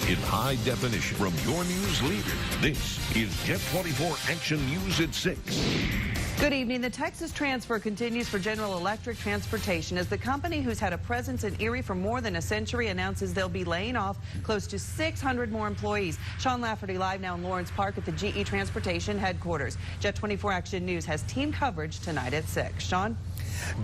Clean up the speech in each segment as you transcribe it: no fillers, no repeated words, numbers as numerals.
in high definition. From your news leader, this is Jet 24 Action News at 6. Good evening. The Texas transfer continues for General Electric Transportation as the company, who's had a presence in Erie for more than a century, announces they'll be laying off close to 600 more employees. Sean Lafferty live now in Lawrence Park at the GE Transportation headquarters. Jet 24 Action News has team coverage tonight at 6. Sean?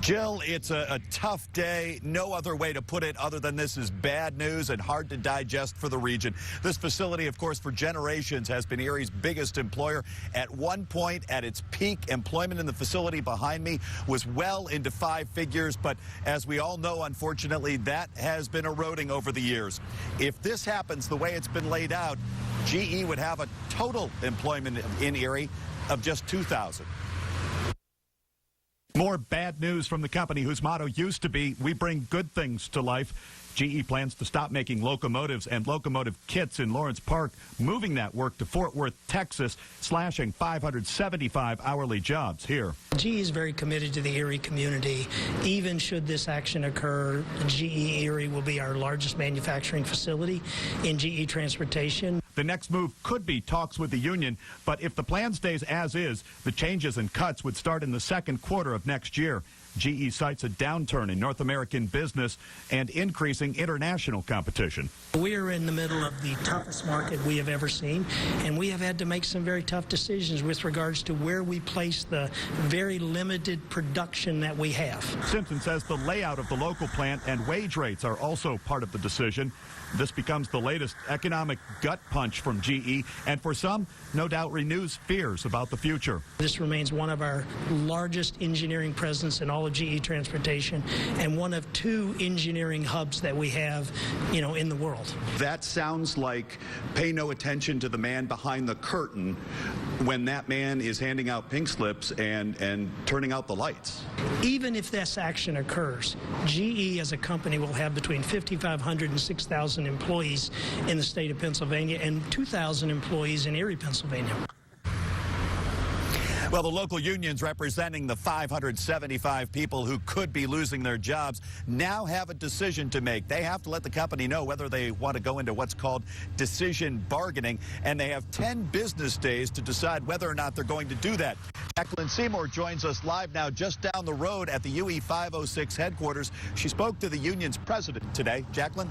Jill, it's a tough day. No other way to put it other than this is bad news and hard to digest for the region. This facility, of course, for generations has been Erie's biggest employer. At one point, at its peak, employment in the facility behind me was well into 5 figures. But as we all know, unfortunately, that has been eroding over the years. If this happens the way it's been laid out, GE would have a total employment in Erie of just 2,000. More bad news from the company whose motto used to be, "We bring good things to life." GE plans to stop making locomotives and locomotive kits in Lawrence Park, moving that work to Fort Worth, Texas, slashing 575 hourly jobs here. GE is very committed to the Erie community. Even should this action occur, GE Erie will be our largest manufacturing facility in GE Transportation. The next move could be talks with the union, but if the plan stays as is, the changes and cuts would start in the second quarter of next year. GE cites a downturn in North American business and increasing international competition. We are in the middle of the toughest market we have ever seen, and we have had to make some very tough decisions with regards to where we place the very limited production that we have. Simpson says the layout of the local plant and wage rates are also part of the decision. This becomes the latest economic gut punch from GE, and for some, no doubt renews fears about the future. This remains one of our largest engineering presence in all of GE Transportation, and one of 2 engineering hubs that we have, in the world. That sounds like pay no attention to the man behind the curtain when that man is handing out pink slips and turning out the lights. Even if this action occurs, GE as a company will have between 5,500 and 6,000 employees in the state of Pennsylvania and 2,000 employees in Erie, Pennsylvania. Well, the local unions representing the 575 people who could be losing their jobs now have a decision to make. They have to let the company know whether they want to go into what's called decision bargaining, and they have 10 business days to decide whether or not they're going to do that. Jacqueline Seymour joins us live now just down the road at the UE 506 headquarters. She spoke to the union's president today. Jacqueline?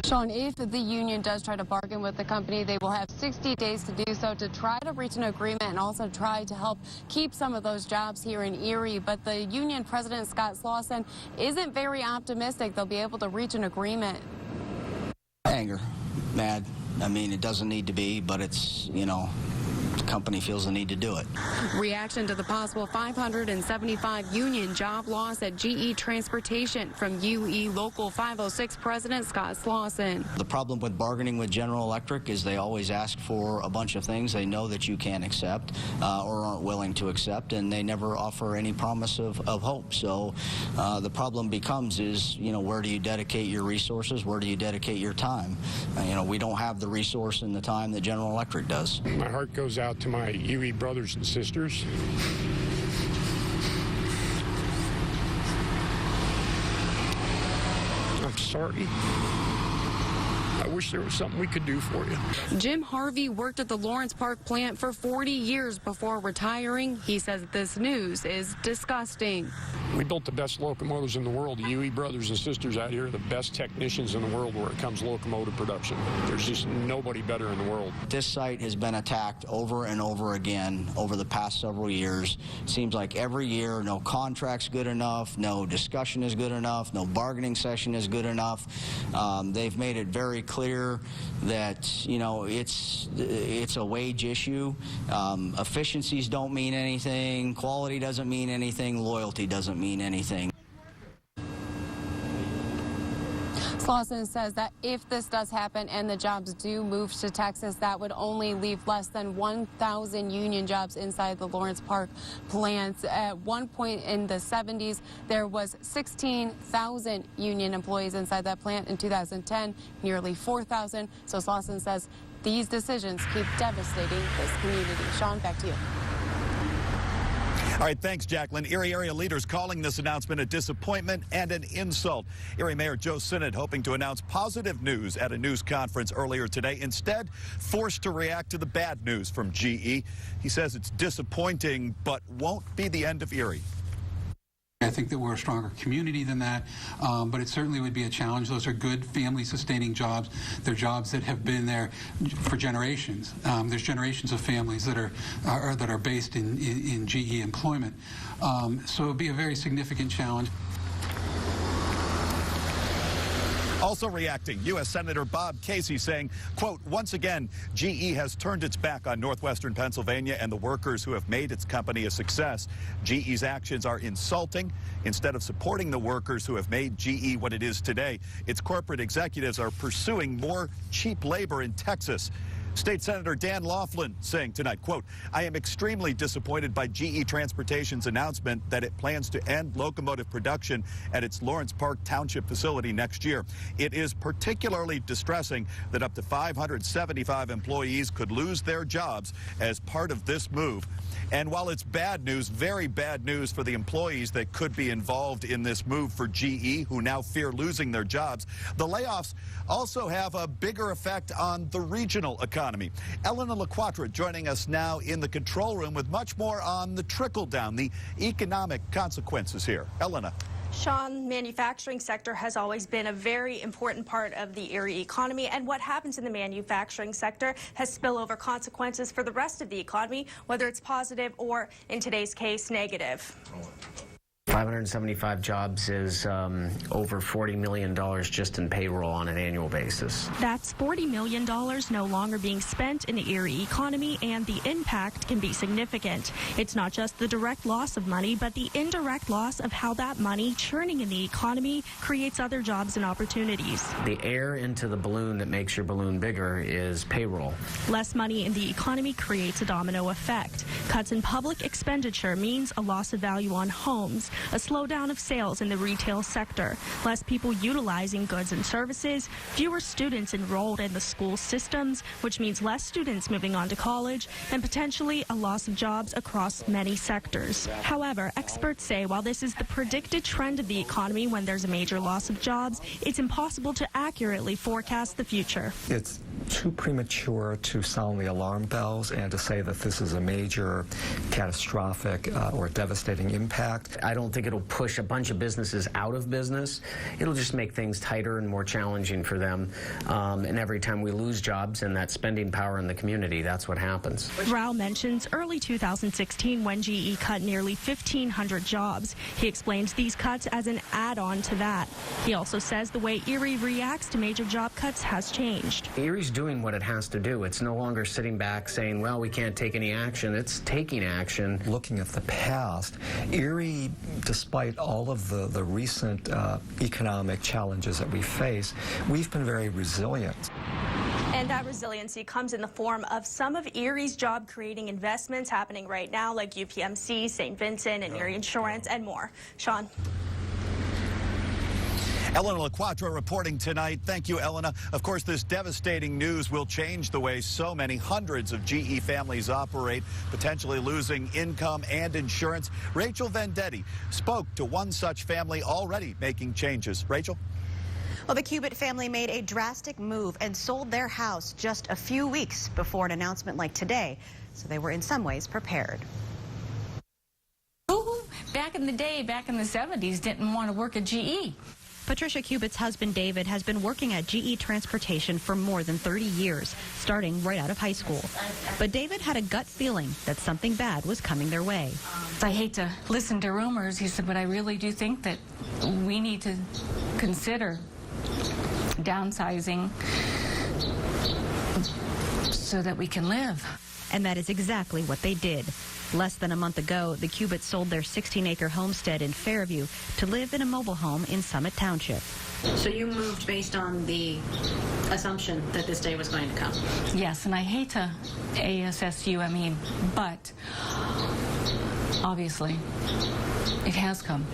Sean, if the union does try to bargain with the company, they will have 60 days to do so to try to reach an agreement and also try to help keep some of those jobs here in Erie. But the union president, Scott Slauson, isn't very optimistic they'll be able to reach an agreement. Anger, mad. I mean, it doesn't need to be, but it's, the company feels the need to do it. Reaction to the possible 575 union job loss at GE Transportation from UE Local 506 President Scott Slauson. The problem with bargaining with General Electric is they always ask for a bunch of things they know that you can't accept or aren't willing to accept, and they never offer any promise of hope. So the problem becomes is, where do you dedicate your resources? Where do you dedicate your time? We don't have the resource and the time that General Electric does. My heart goes out to my Erie brothers and sisters. I'm sorry. I wish there was something we could do for you. Jim Harvey worked at the Lawrence Park plant for 40 years before retiring. He says this news is disgusting. We built the best locomotives in the world. The UE brothers and sisters out here are the best technicians in the world where it comes to locomotive production. There's just nobody better in the world. This site has been attacked over and over again over the past several years. It seems like every year, no contract's good enough, no discussion is good enough, no bargaining session is good enough. They've made it very clear that, it's a wage issue. Efficiencies don't mean anything. Quality doesn't mean anything. Loyalty doesn't mean anything. Slauson says that if this does happen and the jobs do move to Texas, that would only leave less than 1,000 union jobs inside the Lawrence Park plants. At one point in the 70s, there was 16,000 union employees inside that plant. In 2010, nearly 4,000. So Slauson says these decisions keep devastating this community. Sean, back to you. All right, thanks, Jacqueline. Erie area leaders calling this announcement a disappointment and an insult. Erie Mayor Joe Sinnott hoping to announce positive news at a news conference earlier today. Instead, forced to react to the bad news from GE. He says it's disappointing, but won't be the end of Erie. I think that we're a stronger community than that, but it certainly would be a challenge. Those are good family-sustaining jobs. They're jobs that have been there for generations. There's generations of families that are based in GE employment. So it would be a very significant challenge. Also reacting, U.S. Senator Bob Casey saying, quote, once again, GE has turned its back on northwestern Pennsylvania and the workers who have made its company a success. GE's actions are insulting. Instead of supporting the workers who have made GE what it is today, its corporate executives are pursuing more cheap labor in Texas. State Senator Dan Laughlin saying tonight, quote, I am extremely disappointed by GE Transportation's announcement that it plans to end locomotive production at its Lawrence Park Township facility next year. It is particularly distressing that up to 575 employees could lose their jobs as part of this move. And while it's bad news, very bad news for the employees that could be involved in this move for GE, who now fear losing their jobs, the layoffs also have a bigger effect on the regional economy. Elena LaQuatra joining us now in the control room with much more on the trickle-down, the economic consequences here. Elena. Sean, manufacturing sector has always been a very important part of the Erie economy, and what happens in the manufacturing sector has spillover consequences for the rest of the economy, whether it's positive or, in today's case, negative. 575 jobs is over $40 million just in payroll on an annual basis. That's $40 million no longer being spent in the Erie economy, and the impact can be significant. It's not just the direct loss of money, but the indirect loss of how that money churning in the economy creates other jobs and opportunities. The air into the balloon that makes your balloon bigger is payroll. Less money in the economy creates a domino effect. Cuts in public expenditure means a loss of value on homes, a slowdown of sales in the retail sector, less people utilizing goods and services, fewer students enrolled in the school systems, which means less students moving on to college, and potentially a loss of jobs across many sectors. However, experts say while this is the predicted trend of the economy when there's a major loss of jobs, it's impossible to accurately forecast the future. It's too premature to sound the alarm bells and to say that this is a major catastrophic or devastating impact. I don't think it'll push a bunch of businesses out of business. It'll just make things tighter and more challenging for them. And every time we lose jobs and that spending power in the community, that's what happens. Rao mentions early 2016 when GE cut nearly 1,500 jobs. He explains these cuts as an add-on to that. He also says the way Erie reacts to major job cuts has changed. Erie's doing what it has to do. It's no longer sitting back saying, well, we can't take any action. It's taking action. Looking at the past, Erie, despite all of the recent economic challenges that we face, we've been very resilient. And that resiliency comes in the form of some of Erie's job-creating investments happening right now, like UPMC, St. Vincent, and Erie Insurance, and more. Sean. Elena LaQuatra reporting tonight. Thank you, Elena. Of course, this devastating news will change the way so many hundreds of GE families operate, potentially losing income and insurance. Rachel Vendetti spoke to one such family already making changes. Rachel? Well, the Cubitt family made a drastic move and sold their house just a few weeks before an announcement like today, so they were in some ways prepared. Who back in the day, back in the 70s, didn't want to work at GE? Patricia Cubitt's husband, David, has been working at GE Transportation for more than 30 years, starting right out of high school. But David had a gut feeling that something bad was coming their way. I hate to listen to rumors, he said, but I really do think that we need to consider downsizing so that we can live. And that is exactly what they did. Less than a month ago, the Cubitts sold their 16-acre homestead in Fairview to live in a mobile home in Summit Township. So you moved based on the assumption that this day was going to come? Yes, and I hate to ASSU, but obviously it has come.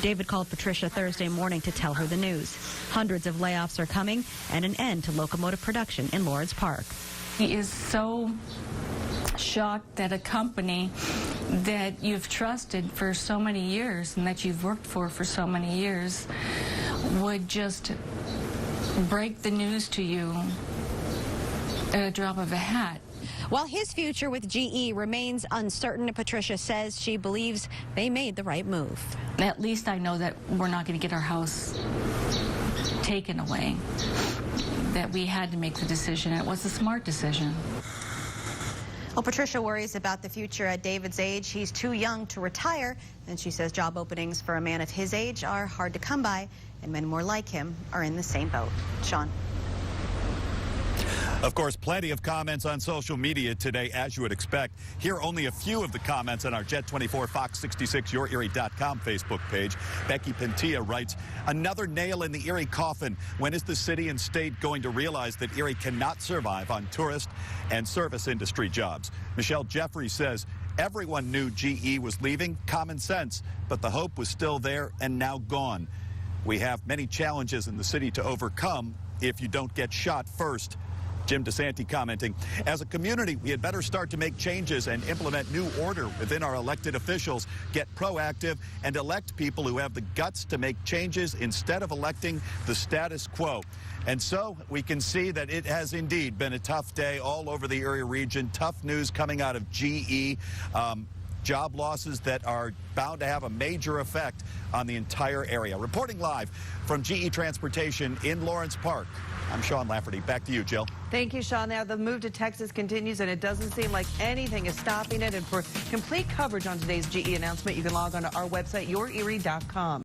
David called Patricia Thursday morning to tell her the news. Hundreds of layoffs are coming and an end to locomotive production in Lawrence Park. He is so shocked that a company that you've trusted for so many years and that you've worked for so many years would just break the news to you at a drop of a hat. While his future with GE remains uncertain, Patricia says she believes they made the right move. At least I know that we're not going to get our house taken away, that we had to make the decision. It was a smart decision. Well, Patricia worries about the future at David's age. He's too young to retire, and she says job openings for a man of his age are hard to come by, and men more like him are in the same boat. Sean. Of course, plenty of comments on social media today, as you would expect. Here are only a few of the comments on our Jet 24 Fox 66 YourErie.com Facebook page. Becky Pentilla writes, another nail in the Erie coffin. When is the city and state going to realize that Erie cannot survive on tourist and service industry jobs? Michelle Jeffrey says, everyone knew GE was leaving, common sense, but the hope was still there and now gone. We have many challenges in the city to overcome if you don't get shot first. Jim DeSanti commenting, as a community, we had better start to make changes and implement new order within our elected officials, get proactive, and elect people who have the guts to make changes instead of electing the status quo. And so we can see that it has indeed been a tough day all over the Erie region. Tough news coming out of GE. Job losses that are bound to have a major effect on the entire area. Reporting live from GE Transportation in Lawrence Park, I'm Sean Lafferty. Back to you, Jill. Thank you, Sean. Now, the move to Texas continues, and it doesn't seem like anything is stopping it. And for complete coverage on today's GE announcement, you can log on to our website, YourErie.com.